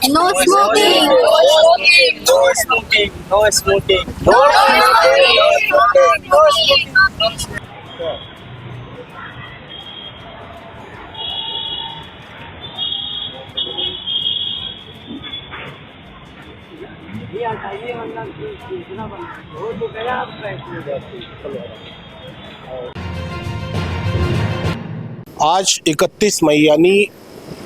No smoking. No smoking. No smoking. No smoking. ये हटाइए मतलब सूचना बना वो तो कह आप आज 31 मई यानी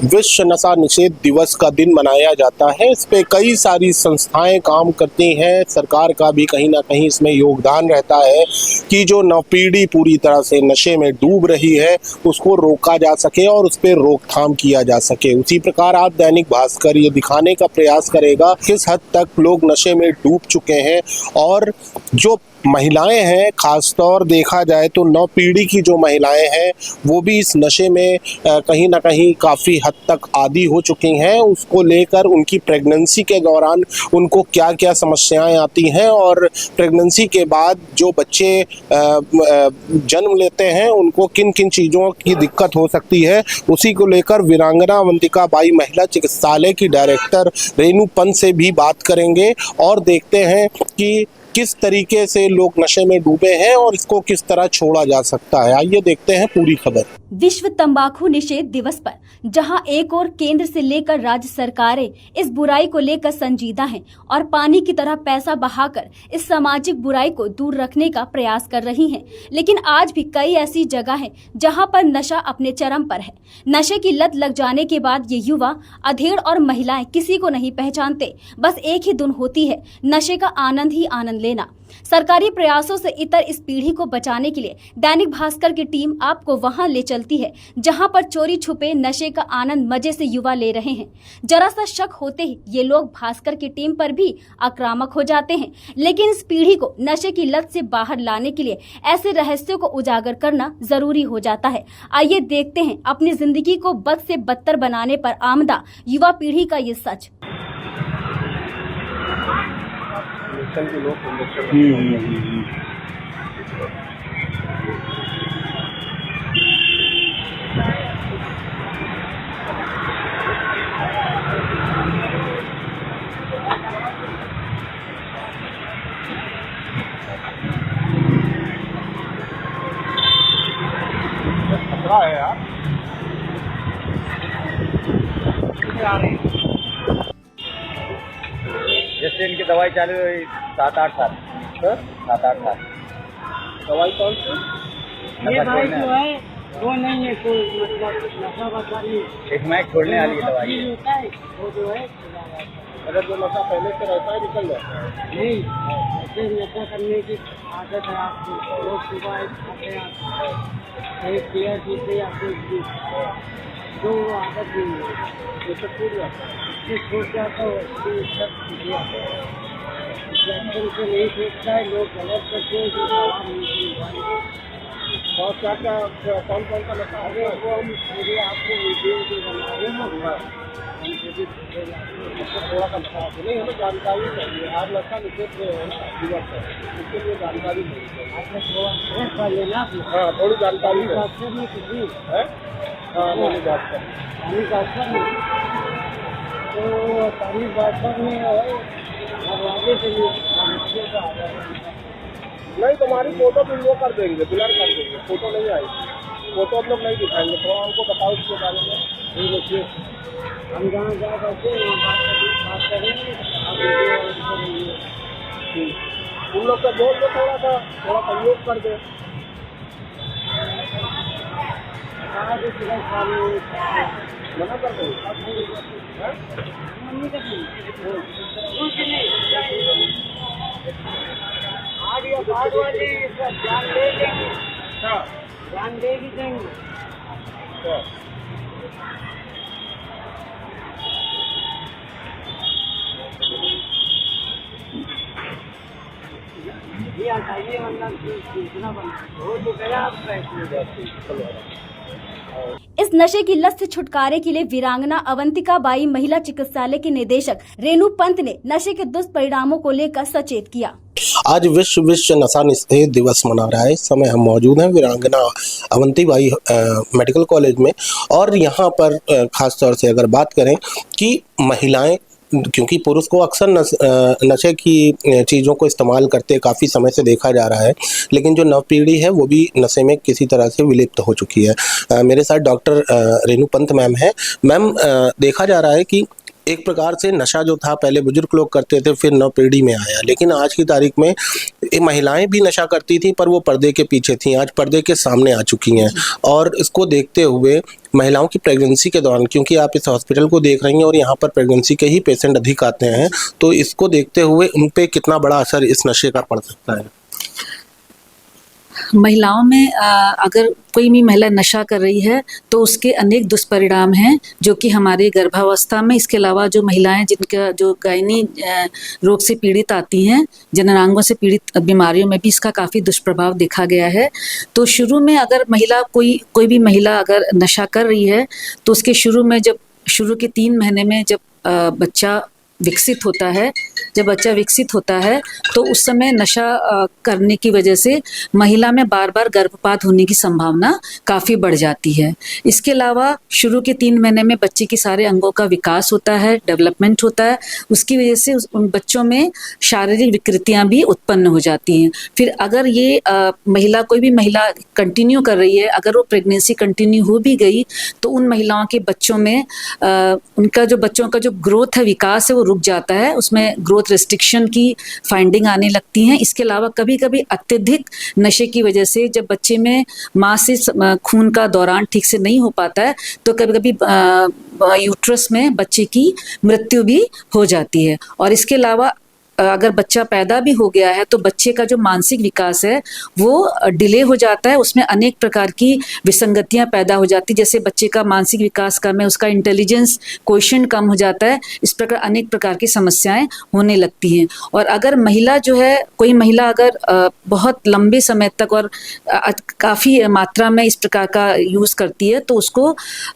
विश्व नशा निषेध दिवस का दिन मनाया जाता है। इस पे कई सारी संस्थाएं काम करती हैं। सरकार का भी कहीं ना कहीं इसमें योगदान रहता है कि जो नवपीढ़ी पूरी तरह से नशे में डूब रही है उसको रोका जा सके और उस पर रोकथाम किया जा सके। उसी प्रकार आज दैनिक भास्कर ये दिखाने का प्रयास करेगा किस हद तक लोग नशे में डूब चुके हैं और जो महिलाएं हैं, खासतौर देखा जाए तो नव पीढ़ी की जो महिलाएं हैं वो भी इस नशे में कहीं ना कहीं काफ़ी हद तक आदी हो चुकी हैं। उसको लेकर उनकी प्रेगनेंसी के दौरान उनको क्या क्या समस्याएं आती हैं और प्रेगनेंसी के बाद जो बच्चे जन्म लेते हैं उनको किन किन चीज़ों की दिक्कत हो सकती है, उसी को लेकर वीरांगना अवंतिका बाई महिला चिकित्सालय की डायरेक्टर रेणु पंत से भी बात करेंगे और देखते हैं कि किस तरीके से लोग नशे में डूबे हैं और इसको किस तरह छोड़ा जा सकता है। आइए देखते हैं पूरी खबर। विश्व तंबाकू निषेध दिवस पर जहां एक और केंद्र से लेकर राज्य सरकारें इस बुराई को लेकर संजीदा हैं और पानी की तरह पैसा बहाकर इस सामाजिक बुराई को दूर रखने का प्रयास कर रही हैं, लेकिन आज भी कई ऐसी जगह हैं जहां पर नशा अपने चरम पर है। नशे की लत लग जाने के बाद ये युवा, अधेड़ और महिलाएं किसी को नहीं पहचानते। बस एक ही धुन होती है, नशे का आनंद ही आनंद लेना। सरकारी प्रयासों से इतर इस पीढ़ी को बचाने के लिए दैनिक भास्कर की टीम आपको वहां ले चलती है जहां पर चोरी छुपे नशे का आनंद मजे से युवा ले रहे हैं। जरा सा शक होते ही ये लोग भास्कर की टीम पर भी आक्रामक हो जाते हैं, लेकिन इस पीढ़ी को नशे की लत से बाहर लाने के लिए ऐसे रहस्यों को उजागर करना जरूरी हो जाता है। आइए देखते हैं अपनी जिंदगी को बद से बदतर बनाने पर आमदा युवा पीढ़ी का ये सच। के लोग खतरा है यार। जैसे इनकी दवाई चालू हुई 7-8 साल। 7-8 साल। दवाई कौन सी? ये दवाई जो है वो नहीं है कोई मतलब नशा वशा नहीं, इसमें छोड़ने वाली दवाई है। होता है वो जो है अगर जो नशा पहले से रहता है निकल जाता है। नहीं, ऐसे नशा करने की आदत है आपको। लोग सुबह खाते हैं एक पेयर पीते या कोई चीज, तो वो आदत नहीं है, ये सब छूट जाता है। इससे छूट जाता है उसकी सब छूट जाता है। इंजेक्शन से नहीं छूटता है, लोग गलत करते हैं कि दवा नहीं। और क्या क्या कौन कौन सा नशा है वो हम पूरे आपको वीडियो जो बना रहे हैं थोड़ा सा बता दो। नहीं, हमें जानकारी चाहिए। आज नशा निषेध दिवस है, इसके लिए जानकारी नहीं चाहिए। आपने थोड़ा फ्रेश कर लेना। हाँ, थोड़ी जानकारी है। डॉक्टर ने किसी है? हाँ, मैंने बात कर। पानी डॉक्टर ने तो पानी डॉक्टर में दरवाजे से दरवाजे का आ जाएगा। नहीं, तुम्हारी फोटो वीडियो कर देंगे, ब्लर कर देंगे, फोटो नहीं आएगी। फोटो हम लोग नहीं दिखाएंगे। थोड़ा हमको बताओ इसके बारे में। ये देखिए, हम जहाँ जा करके वहाँ बात करेंगे, आप वीडियो करेंगे। उन लोग को बोल दो थोड़ा सा सहयोग कर दे। मना कर दो। आज या बाद वाले ध्यान दे देंगे, ध्यान दे भी देंगे। ये हटाइए मतलब सूचना बना वो तो कह आप इस नशे की लत से छुटकारे के लिए वीरांगना अवंतिका बाई महिला चिकित्सालय के निदेशक रेणु पंत ने नशे के दुष्परिणामों को लेकर सचेत किया। आज विश्व नशा निषेध दिवस मना रहा है। इस समय हम मौजूद हैं वीरांगना अवंतीबाई मेडिकल कॉलेज में, और यहाँ पर ख़ास तौर से अगर बात करें कि महिलाएं, क्योंकि पुरुष को अक्सर नशे की चीज़ों को इस्तेमाल करते काफ़ी समय से देखा जा रहा है, लेकिन जो नव पीढ़ी है वो भी नशे में किसी तरह से विलिप्त हो चुकी है। मेरे साथ डॉक्टर रेणु पंत मैम है। मैम, देखा जा रहा है कि एक प्रकार से नशा जो था पहले बुजुर्ग लोग करते थे, फिर नव पीढ़ी में आया, लेकिन आज की तारीख में महिलाएं भी नशा करती थी पर वो पर्दे के पीछे थी, आज पर्दे के सामने आ चुकी हैं। और इसको देखते हुए महिलाओं की प्रेगनेंसी के दौरान, क्योंकि आप इस हॉस्पिटल को देख रही हैं और यहाँ पर प्रेगनेंसी के ही पेशेंट अधिक आते हैं, तो इसको देखते हुए उन पे कितना बड़ा असर इस नशे का पड़ सकता है? महिलाओं में अगर कोई भी महिला नशा कर रही है तो उसके अनेक दुष्परिणाम हैं, जो कि हमारे गर्भावस्था में, इसके अलावा जो महिलाएं जिनका जो गायनी रोग से पीड़ित आती हैं, जननांगों से पीड़ित बीमारियों में भी इसका काफ़ी दुष्प्रभाव देखा गया है। तो शुरू में अगर महिला कोई भी महिला अगर नशा कर रही है तो उसके शुरू के 3 महीने में जब बच्चा विकसित होता है, जब बच्चा विकसित होता है तो उस समय नशा करने की वजह से महिला में बार बार गर्भपात होने की संभावना काफ़ी बढ़ जाती है। इसके अलावा शुरू के 3 महीने में बच्चे के सारे अंगों का विकास होता है, डेवलपमेंट होता है, उसकी वजह से उन बच्चों में शारीरिक विकृतियां भी उत्पन्न हो जाती हैं। फिर अगर ये कोई भी महिला कंटिन्यू कर रही है, अगर वो प्रेगनेंसी कंटिन्यू हो भी गई तो उन महिलाओं के बच्चों में बच्चों का जो ग्रोथ है, विकास है, वो रुक जाता है, उसमें ग्रोथ रेस्ट्रिक्शन की फाइंडिंग आने लगती हैं। इसके अलावा कभी कभी अत्यधिक नशे की वजह से जब बच्चे में मां से खून का दौरान ठीक से नहीं हो पाता है तो कभी कभी यूट्रस में बच्चे की मृत्यु भी हो जाती है। और इसके अलावा अगर बच्चा पैदा भी हो गया है तो बच्चे का जो मानसिक विकास है वो डिले हो जाता है, उसमें अनेक प्रकार की विसंगतियां पैदा हो जाती, जैसे बच्चे का मानसिक विकास कम है, उसका इंटेलिजेंस क्वोशिएंट कम हो जाता है, इस प्रकार अनेक प्रकार की समस्याएं होने लगती हैं। और अगर महिला कोई महिला अगर बहुत लंबे समय तक और काफ़ी मात्रा में इस प्रकार का यूज़ करती है तो उसको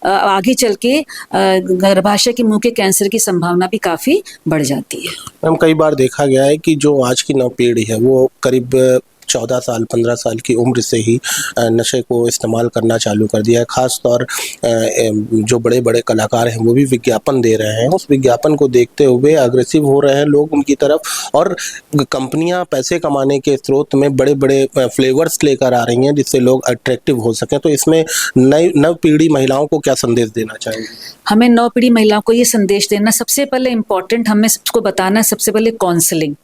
आगे चल के गर्भाशय के मुंह के कैंसर की संभावना भी काफ़ी बढ़ जाती है। मैम, कई बार देखा गया है कि जो आज की नव पीढ़ी है वो करीब 14 साल 15 साल की उम्र से ही नशे को इस्तेमाल करना चालू कर दिया है। ख़ास तौर जो बड़े बड़े कलाकार हैं वो भी विज्ञापन दे रहे हैं, उस विज्ञापन को देखते हुए अग्रेसिव हो रहे हैं लोग उनकी तरफ, और कंपनियां पैसे कमाने के स्रोत में बड़े बड़े फ्लेवर्स लेकर आ रही हैं जिससे लोग अट्रैक्टिव हो सकें। तो इसमें नव पीढ़ी महिलाओं को क्या संदेश देना चाहेंगे? हमें नव पीढ़ी महिलाओं को ये संदेश देना, सबसे पहले इम्पॉर्टेंट हमें सबको बताना है, सबसे पहले काउंसलिंग,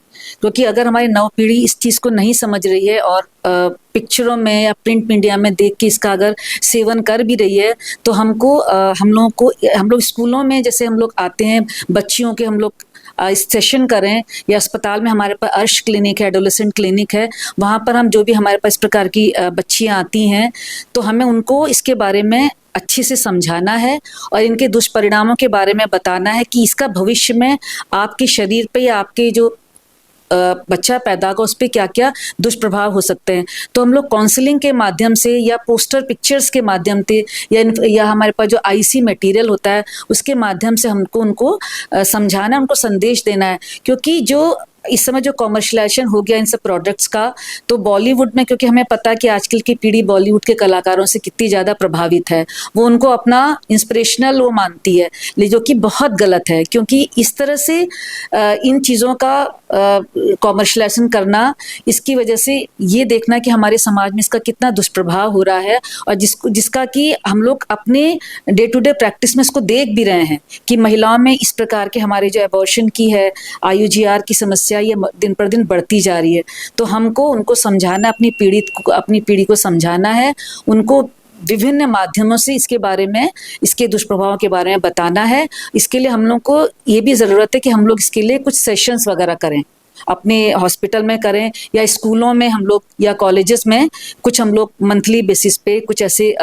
क्योंकि अगर हमारी नव पीढ़ी इस चीज़ को नहीं समझ रही है और पिक्चरों में या प्रिंट मीडिया में देख के इसका अगर सेवन कर भी रही है तो हम लोग स्कूलों में जैसे हम लोग आते हैं बच्चियों के, हम लोग सेशन करें, या अस्पताल में हमारे पास अर्श क्लिनिक है, एडोलेसेंट क्लिनिक है, वहाँ पर हम जो भी हमारे पास इस प्रकार की बच्चियाँ आती हैं तो हमें उनको इसके बारे में अच्छे से समझाना है और इनके दुष्परिणामों के बारे में बताना है कि इसका भविष्य में आपके शरीर पे या आपके जो बच्चा पैदा होगा उस पर क्या क्या दुष्प्रभाव हो सकते हैं। तो हम लोग काउंसलिंग के माध्यम से या पोस्टर पिक्चर्स के माध्यम से या हमारे पास जो आईसी मटेरियल होता है उसके माध्यम से हमको उनको समझाना, उनको संदेश देना है। क्योंकि जो इस समय जो कॉमर्शलाइजेशन हो गया इन सब प्रोडक्ट्स का, तो बॉलीवुड में, क्योंकि हमें पता है कि आजकल की पीढ़ी बॉलीवुड के कलाकारों से कितनी ज़्यादा प्रभावित है, वो उनको अपना इंस्पिरेशनल वो मानती है, जो कि बहुत गलत है। क्योंकि इस तरह से इन चीज़ों का कॉमर्शलाइजेशन करना, इसकी वजह से ये देखना कि हमारे समाज में इसका कितना दुष्प्रभाव हो रहा है, और जिसका कि हम लोग अपने डे टू डे प्रैक्टिस में इसको देख भी रहे हैं कि महिलाओं में इस प्रकार के हमारे जो एबॉर्शन की है, IUGR की समस्या ये दिन पर दिन बढ़ती जा रही है। तो हमको उनको समझाना, अपनी पीढ़ी को समझाना है, उनको विभिन्न माध्यमों से इसके बारे में, इसके दुष्प्रभावों के बारे में बताना है। इसके लिए हम लोग को ये भी ज़रूरत है कि हम लोग इसके लिए कुछ सेशंस वगैरह करें, अपने हॉस्पिटल में करें या स्कूलों में हम लोग या कॉलेजेस में कुछ हम लोग मंथली बेसिस पे कुछ ऐसे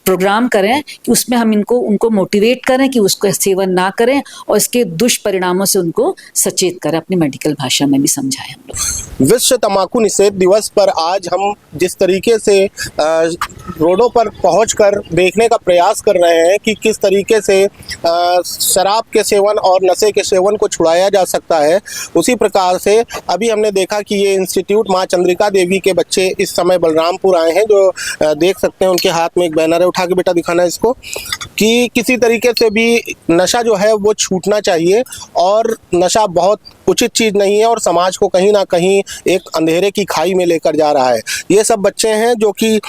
प्रोग्राम करें कि उसमें हम उनको मोटिवेट करें कि उसको सेवन ना करें और इसके दुष्परिणामों से उनको सचेत करें, अपनी मेडिकल भाषा में भी समझाएं हम लोग। विश्व तंबाकू निषेध दिवस पर आज हम जिस तरीके से रोडों पर पहुंचकर देखने का प्रयास कर रहे हैं कि किस तरीके से शराब के सेवन और नशे के सेवन को छुड़ाया जा सकता है, उसी प्रकार से अभी हमने देखा कि ये इंस्टीट्यूट माँ चंद्रिका देवी के बच्चे इस समय बलरामपुर आए हैं, जो देख सकते हैं उनके हाथ में एक बैनर है, उठा के बेटा दिखाना है इसको, कि किसी तरीके से भी नशा जो है वो छूटना चाहिए और नशा बहुत उचित चीज़ नहीं है और समाज को कहीं ना कहीं एक अंधेरे की खाई में लेकर जा रहा है। ये सब बच्चे हैं जो कि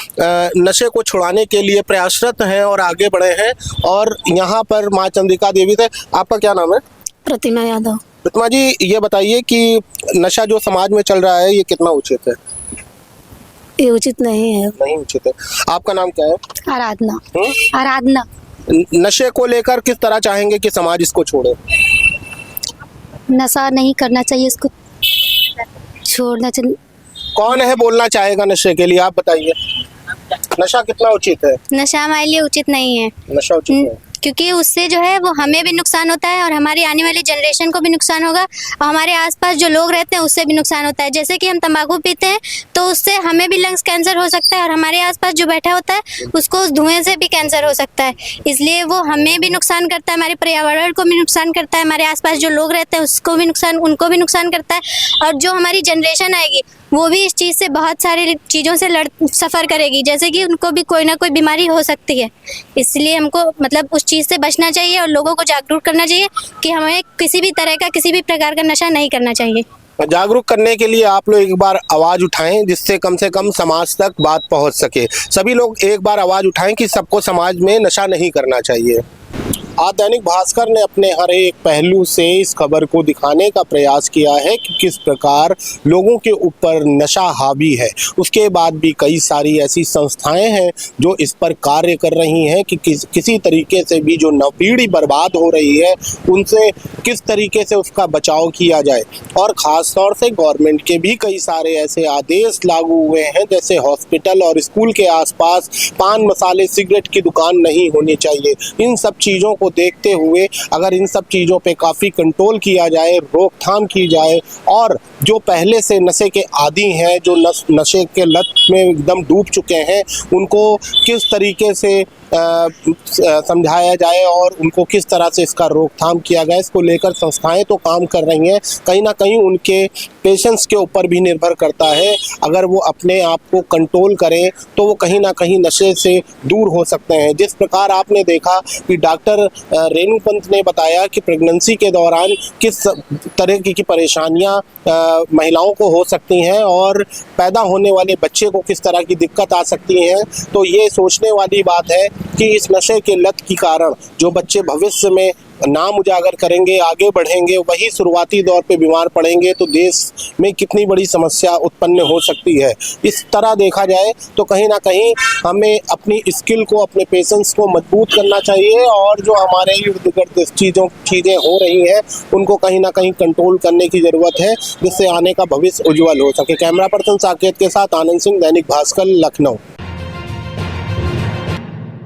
नशे को छुड़ाने के लिए प्रयासरत हैं और आगे बढ़े हैं। और यहाँ पर माँ चंद्रिका देवी से, आपका क्या नाम है? प्रतिमा यादव। प्रतिमा जी, ये बताइए कि नशा जो समाज में चल रहा है ये कितना उचित है? ये उचित नहीं है। नहीं उचित है। आपका नाम क्या है? आराधना। आराधना। नशे को लेकर किस तरह चाहेंगे कि समाज इसको छोड़े? नशा नहीं करना चाहिए, इसको छोड़ना चाहिए। कौन है बोलना चाहेगा नशे के लिए, आप बताइए। नशा कितना उचित है? नशा हमारे लिए उचित नहीं है, नशा उचित है क्योंकि उससे जो है वो हमें भी नुकसान होता है और हमारी आने वाली जनरेशन को भी नुकसान होगा और हमारे आसपास जो लोग रहते हैं उससे भी नुकसान होता है। जैसे कि हम तंबाकू पीते हैं तो उससे हमें भी लंग्स कैंसर हो सकता है और हमारे आसपास जो बैठा होता है उसको उस धुएं से भी कैंसर हो सकता है। इसलिए वो हमें भी नुकसान करता है, हमारे पर्यावरण को भी नुकसान करता है, हमारे आसपास जो लोग रहते हैं उसको भी नुकसान, उनको भी नुकसान करता है। और जो हमारी जनरेशन आएगी वो भी इस चीज़ से बहुत सारी चीज़ों से सफ़र करेगी, जैसे कि उनको भी कोई ना कोई बीमारी हो सकती है। इसलिए हमको मतलब उस चीज़ से बचना चाहिए और लोगों को जागरूक करना चाहिए कि हमें किसी भी तरह का, किसी भी प्रकार का नशा नहीं करना चाहिए। जागरूक करने के लिए आप लोग एक बार आवाज़ उठाएं जिससे कम से कम समाज तक बात पहुंच सके। सभी लोग एक बार आवाज़ उठाएं कि सबको समाज में नशा नहीं करना चाहिए। आज दैनिक भास्कर ने अपने हर एक पहलू से इस खबर को दिखाने का प्रयास किया है कि किस प्रकार लोगों के ऊपर नशा हावी है। उसके बाद भी कई सारी ऐसी संस्थाएं हैं जो इस पर कार्य कर रही हैं कि किसी तरीके से भी जो नवपीढ़ी बर्बाद हो रही है उनसे किस तरीके से उसका बचाव किया जाए। और ख़ास तौर से गवर्नमेंट के भी कई सारे ऐसे आदेश लागू हुए हैं, जैसे हॉस्पिटल और स्कूल के आसपास पान मसाले सिगरेट की दुकान नहीं होनी चाहिए। इन सब चीज़ों को देखते हुए अगर इन सब चीज़ों पे काफ़ी कंट्रोल किया जाए, रोकथाम की जाए और जो पहले से नशे के आदी हैं, जो नशे के लत में एकदम डूब चुके हैं, उनको किस तरीके से समझाया जाए और उनको किस तरह से इसका रोकथाम किया जाए, इसको लेकर संस्थाएं तो काम कर रही हैं। कहीं ना कहीं उनके पेशेंट्स के ऊपर भी निर्भर करता है। अगर वो अपने आप को कंट्रोल करें तो वो कहीं ना कहीं नशे से दूर हो सकते हैं। जिस प्रकार आपने देखा कि डॉक्टर रेणु पंत ने बताया कि प्रेगनेंसी के दौरान किस तरह की परेशानियां महिलाओं को हो सकती हैं और पैदा होने वाले बच्चे को किस तरह की दिक्कत आ सकती हैं, तो ये सोचने वाली बात है कि इस नशे के लत के कारण जो बच्चे भविष्य में नाम उजागर करेंगे, आगे बढ़ेंगे, वही शुरुआती दौर पे बीमार पड़ेंगे तो देश में कितनी बड़ी समस्या उत्पन्न हो सकती है। इस तरह देखा जाए तो कहीं ना कहीं हमें अपनी स्किल को, अपने पेशेंस को मजबूत करना चाहिए और जो हमारे इर्द गिर्द चीज़ें हो रही हैं उनको कहीं ना कहीं कंट्रोल करने की ज़रूरत है, जिससे आने का भविष्य उज्जवल हो सके। कैमरा पर्सन साकेत के साथ आनंद सिंह, दैनिक भास्कर, लखनऊ।